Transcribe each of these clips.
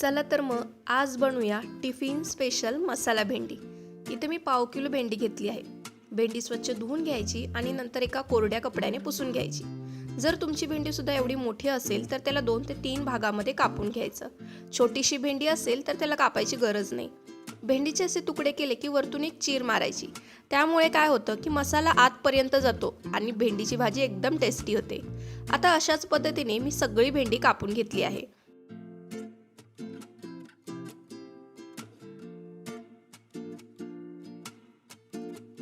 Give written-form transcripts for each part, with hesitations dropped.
चला तर मग आज बनवूया टिफिन स्पेशल मसाला भेंडी। इथे मी पाव किलो भेंडी घेतली आहे। भेंडी स्वच्छ धुवून घ्यायची आणि नंतर एका कोरड्या कपड्याने पुसून घ्यायची। जर तुमची भेंडी सुद्धा एवढी मोठी असेल तर त्याला 2 ते 3 भागामध्ये कापून घ्यायचं। छोटीशी भेंडी असेल तर त्याला कापायची गरज नाही। भेंडीचे असे तुकडे केले की वरतून एक चीर मारायची। त्यामुळे काय होतं की मसाला आतपर्यंत जातो आणि भेंडीची भाजी एकदम टेस्टी होते। आता अशाच पद्धतीने मी सगळी भेंडी कापून घेतली आहे।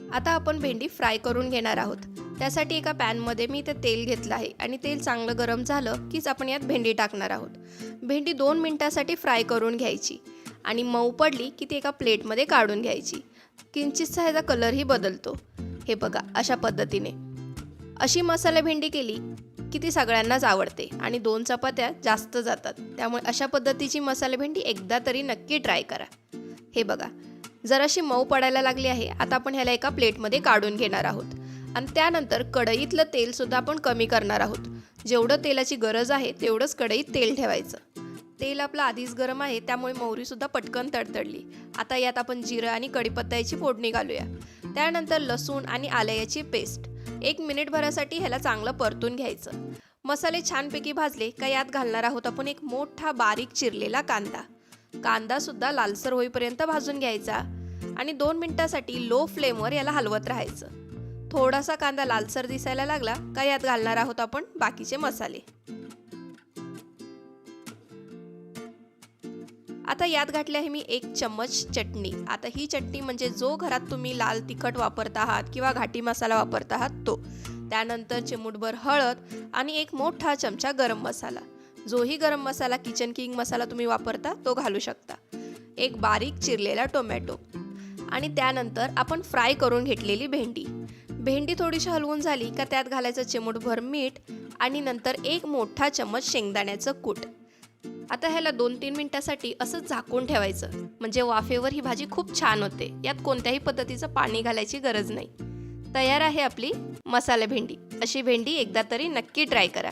आता आपण भेंडी फ्राय करून घेणार आहोत। त्यासाठी एका पॅन मध्ये मी इथे तेल घेतलं आहे आणि तेल चांगलं गरम झालं कीच आपण यात भेंडी टाकणार आहोत। भेंडी 2 मिनिटांसाठी फ्राय करून घ्यायची आणि मऊ पडली की ती एका प्लेट मध्ये काढून घ्यायची। किंचितसा ह्याचा कलर ही बदलतो। हे बघा, अशा पद्धतीने अशी मसाला भेंडी केली की ती सगळ्यांनाच आवडते आणि 2 चपात्या जास्त जातात। त्यामुळे अशा पद्धतीची मसाला भेंडी एकदा तरी नक्की ट्राय करा। हे बघा, जराशी मऊ पडायला लागली आहे। आता आपण ह्याला एका प्लेटमध्ये काढून घेणार आहोत आणि त्यानंतर कढईतलं तेल सुद्धा आपण कमी करणार आहोत। जेवढं तेलाची गरज आहे तेवढंच कढईत तेल ठेवायचं। तेल आपलं आधीच गरम आहे त्यामुळे मोहरी सुद्धा पटकन तडतडली। आता यात आपण जिरं आणि कढीपत्त्याची फोडणी घालूया। त्यानंतर लसूण आणि आल्याची पेस्ट 1 मिनिटभरासाठी ह्याला चांगलं परतून घ्यायचं। मसाले छानपैकी भाजले का यात घालणार आहोत आपण एक मोठा बारीक चिरलेला कांदा। कांदा सुद्धा लालसर होईपर्यंत भाजून घ्यायचा आणि 2 मिनिटांसाठी लो फ्लेमवर याला हलवत राहायचं। थोडासा कांदा लालसर दिसायला लागला का यात घालणार आहोत आपण बाकीचे मसाले। आता यात घातली आहे मी 1 चम्मच चटणी। आता ही चटणी म्हणजे जो घरात तुम्ही लाल तिखट वापरता आहात किंवा घाटी मसाला वापरता आहात तो। त्यानंतर चिमूटभर हळद आणि 1 मोठा चमचा गरम मसाला। जोही गरम मसाला किचन किंग मसाला तुम्ही वापरता तो घालू शकता। 1 बारीक चिरलेला टोमॅटो आणि त्यानंतर आपण फ्राय करून घेतलेली भेंडी। भेंडी थोडीशी हलवून झाली का त्यात घालायचं चिमूटभर मीठ आणि नंतर 1 मोठा चम्मच शेंगदाण्याचं कूट। आता ह्याला 2-3 मिनिटांसाठी असंच झाकून ठेवायचं, म्हणजे वाफेवर ही भाजी खूप छान होते। यात कोणत्याही पद्धतीचं पाणी घालायची गरज नाही। तयार आहे आपली मसाला भेंडी। अशी भेंडी एकदा तरी नक्की ट्राय करा।